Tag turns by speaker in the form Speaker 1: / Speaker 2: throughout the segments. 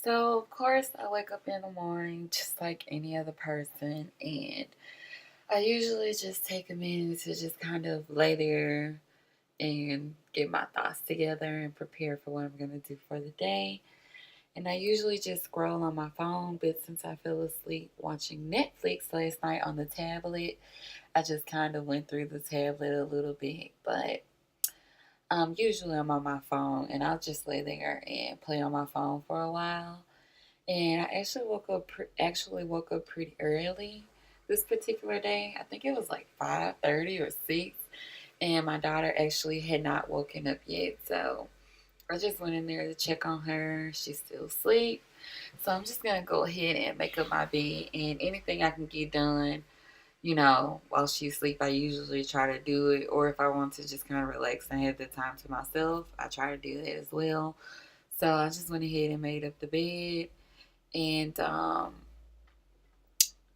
Speaker 1: So, of course, I wake up in the morning just like any other person, and I usually just take a minute to just kind of lay there and get my thoughts together and prepare for what I'm going to do for the day. And I usually just scroll on my phone, but since I fell asleep watching Netflix last night on the tablet, I just kind of went through the tablet a little bit. But usually I'm on my phone, and I'll just lay there and play on my phone for a while. And I actually woke up pretty early this particular day. I think it was like 5:30 or 6, and my daughter actually had not woken up yet. So I just went in there to check on her. She's still asleep. So I'm just gonna go ahead and make up my bed, and anything I can get done, while she's asleep, I usually try to do it. Or if I want to just kind of relax and have the time to myself, I try to do that as well. So I just went ahead and made up the bed, and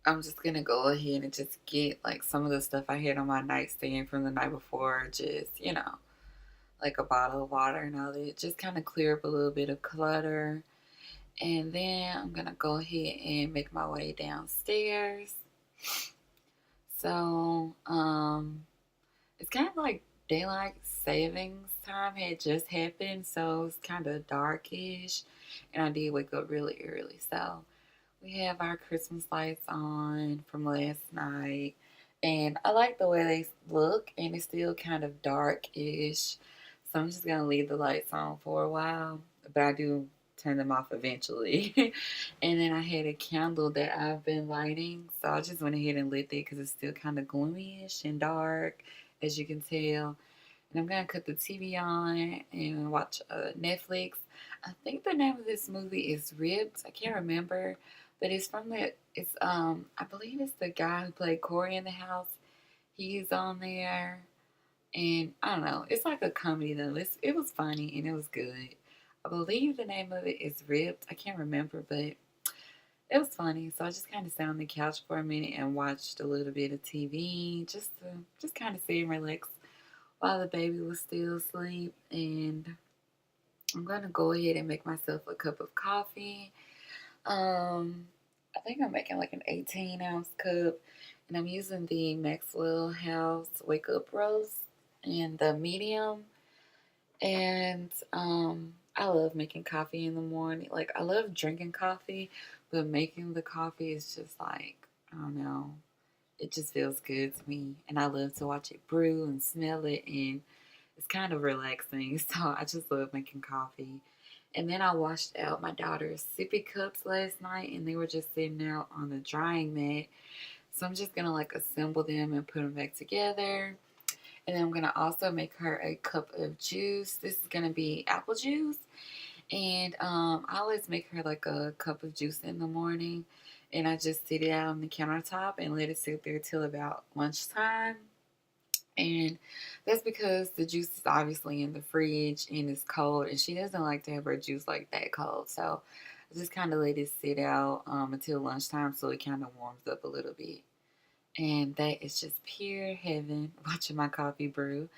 Speaker 1: I'm just gonna go ahead and just get like some of the stuff I had on my nightstand from the night before, just like a bottle of water and all that, just kind of clear up a little bit of clutter. And then I'm gonna go ahead and make my way downstairs. So it's kind of like daylight savings time had just happened, so it's kind of darkish, and I did wake up really early. So we have our Christmas lights on from last night, and I like the way they look, and it's still kind of dark-ish. So I'm just gonna leave the lights on for a while, but I do turn them off eventually. And then I had a candle that I've been lighting, so I just went ahead and lit it because it's still kind of gloomy-ish and dark, as you can tell. And I'm gonna cut the TV on and watch Netflix. I think the name of this movie is Ribs. I can't remember, but I believe it's the guy who played Corey in the House. He's on there, and I don't know. It's like a comedy though. It was funny and it was good. I believe the name of it is Ripped. I can't remember, but it was funny. So I just kind of sat on the couch for a minute and watched a little bit of TV, just kind of sit and relax while the baby was still asleep. And I'm gonna go ahead and make myself a cup of coffee. I think I'm making like an 18-ounce cup, and I'm using the Maxwell House Wake Up Roast in the medium. And I love making coffee in the morning. Like, I love drinking coffee, but making the coffee is just like, I don't know, it just feels good to me. And I love to watch it brew and smell it, and it's kind of relaxing. So I just love making coffee. And then I washed out my daughter's sippy cups last night, and they were just sitting out on the drying mat. So I'm just gonna like assemble them and put them back together. And then I'm gonna also make her a cup of juice. This is gonna be apple juice. And I always make her like a cup of juice in the morning, and I just sit it out on the countertop and let it sit there till about lunchtime. And that's because the juice is obviously in the fridge and it's cold, and she doesn't like to have her juice like that cold. So I just kind of let it sit out until lunchtime so it kind of warms up a little bit. And that is just pure heaven watching my coffee brew.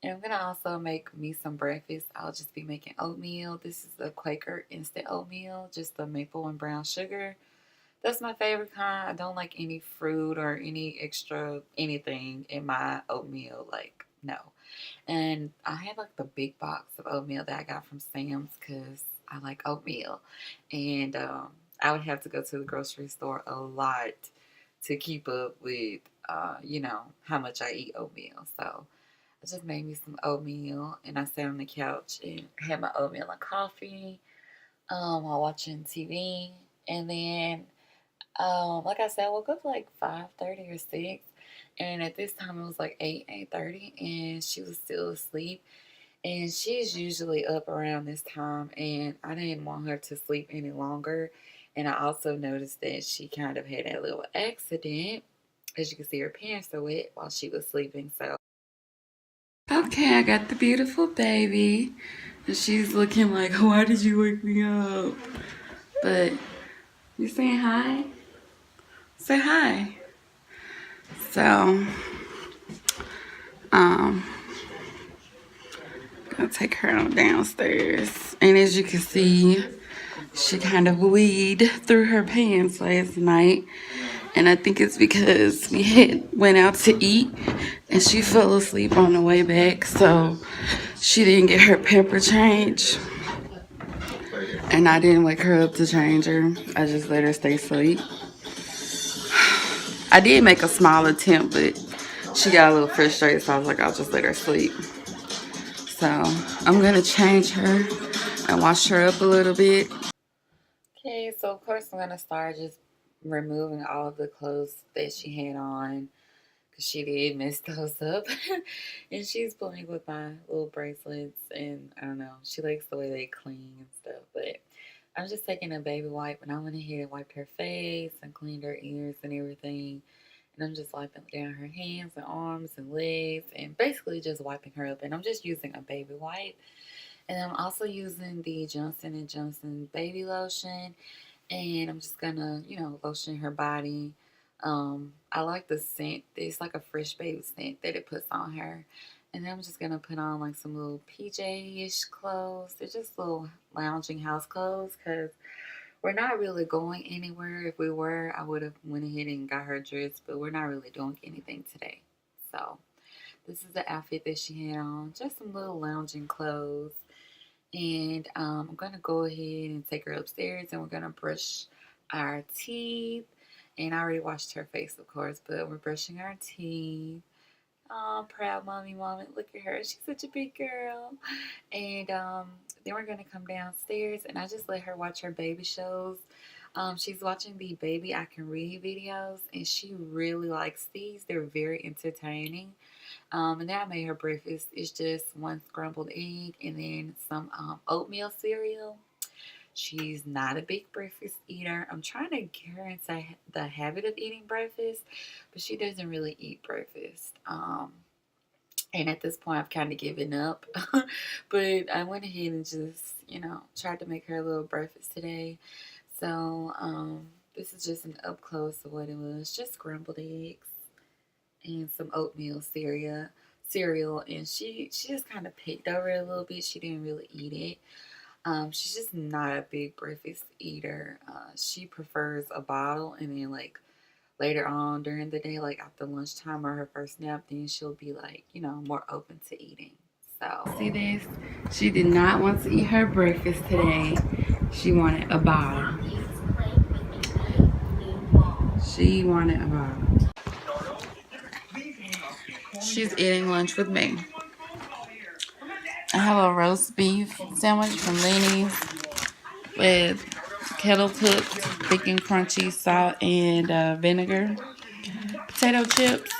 Speaker 1: And I'm going to also make me some breakfast. I'll just be making oatmeal. This is the Quaker instant oatmeal, just the maple and brown sugar. That's my favorite kind. I don't like any fruit or any extra anything in my oatmeal. Like, no. And I had like the big box of oatmeal that I got from Sam's because I like oatmeal. And I would have to go to the grocery store a lot to keep up with, how much I eat oatmeal. So I just made me some oatmeal, and I sat on the couch and had my oatmeal and coffee while watching TV. And then like I said, I woke up like 5:30 or 6, and at this time it was like 8:30, and she was still asleep. And she's usually up around this time, and I didn't want her to sleep any longer. And I also noticed that she kind of had a little accident. As you can see, her pants are wet while she was sleeping. So, okay, I got the beautiful baby, and she's looking like, "Why did you wake me up?" But you saying hi? Say hi. So, gonna take her on downstairs, and as you can see,
Speaker 2: She kind of weed through her pants last night, and I think it's because we had went out to eat, and she fell asleep on the way back, so she didn't get her pepper change, and I didn't wake her up to change her. I just let her stay asleep. I did make a small attempt, but she got a little frustrated, so I was like, I'll just let her sleep. So I'm gonna change her and wash her up a little bit.
Speaker 1: Okay, so of course I'm gonna start just removing all of the clothes that she had on because she did mess those up. And she's playing with my little bracelets, and I don't know, she likes the way they clean and stuff. But I'm just taking a baby wipe, and I went ahead and wiped her face and cleaned her ears and everything. And I'm just wiping down her hands and arms and legs, and basically just wiping her up. And I'm just using a baby wipe. And I'm also using the Johnson and Johnson baby lotion, and I'm just gonna, lotion her body. I like the scent. It's like a fresh baby scent that it puts on her. And then I'm just gonna put on like some little PJ-ish clothes. They're just little lounging house clothes because we're not really going anywhere. If we were, I would have went ahead and got her dressed, but we're not really doing anything today. So this is the outfit that she had on. Just some little lounging clothes. And I'm going to go ahead and take her upstairs, and we're going to brush our teeth. And I already washed her face, of course, but we're brushing our teeth. Oh, proud mommy moment. Look at her. She's such a big girl. And then we're going to come downstairs, and I just let her watch her baby shows. She's watching the Baby I Can Read videos, and she really likes these. They're very entertaining. And then I made her breakfast. It's just one scrambled egg and then some oatmeal cereal. She's not a big breakfast eater. I'm trying to get her into the habit of eating breakfast, but she doesn't really eat breakfast. And at this point, I've kind of given up. But I went ahead and just, tried to make her a little breakfast today. So this is just an up close of what it was. Just scrambled eggs and some oatmeal cereal, and she just kind of picked over it a little bit. She didn't really eat it. She's just not a big breakfast eater. She prefers a bottle, and then like later on during the day, like after lunchtime or her first nap, then she'll be like, more open to eating. So
Speaker 2: See this? She did not want to eat her breakfast today. She wanted a bottle. She wanted a bottle. She's eating lunch with me. I have a roast beef sandwich from Lenny's with kettle cooked, thick and crunchy salt and vinegar potato chips.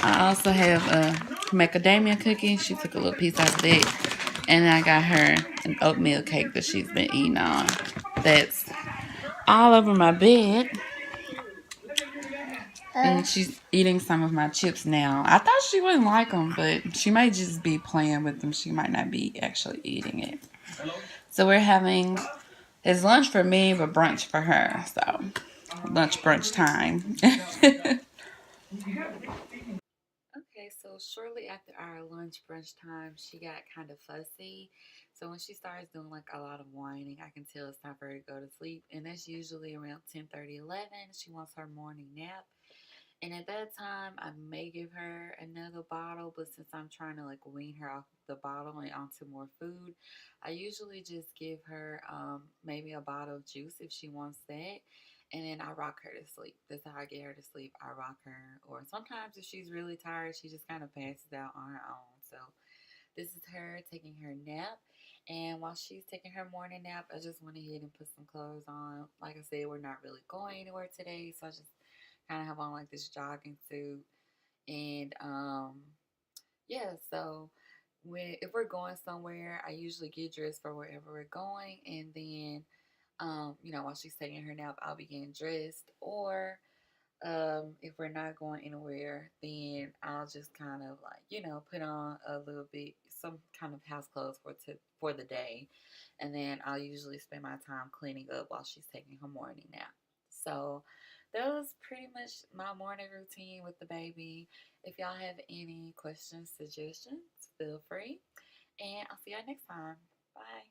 Speaker 2: I also have a macadamia cookie. She took a little piece out of that. And I got her an oatmeal cake that she's been eating on. That's all over my bed. And she's eating some of my chips now. I thought she wouldn't like them, but she might just be playing with them. She might not be actually eating it. So we're having it's lunch for me, but brunch for her. So lunch brunch time.
Speaker 1: okay, so shortly after our lunch brunch time, she got kind of fussy. So when she starts doing like a lot of whining, I can tell it's time for her to go to sleep. And that's usually around 10:30, 11. She wants her morning nap. And at that time, I may give her another bottle, but since I'm trying to like wean her off the bottle and onto more food, I usually just give her maybe a bottle of juice if she wants that. And then I rock her to sleep. That's how I get her to sleep. I rock her. Or sometimes if she's really tired, she just kind of passes out on her own. So this is her taking her nap. And while she's taking her morning nap, I just went ahead and put some clothes on. Like I said, we're not really going anywhere today. So I just kind of have on like this jogging suit. And yeah, so if we're going somewhere, I usually get dressed for wherever we're going. And then, while she's taking her nap, I'll be getting dressed. Or if we're not going anywhere, then I'll just kind of like, put on a little bit, some kind of house clothes for the day. And then I'll usually spend my time cleaning up while she's taking her morning nap. So that was pretty much my morning routine with the baby. If y'all have any questions, suggestions, feel free. And I'll see y'all next time. Bye.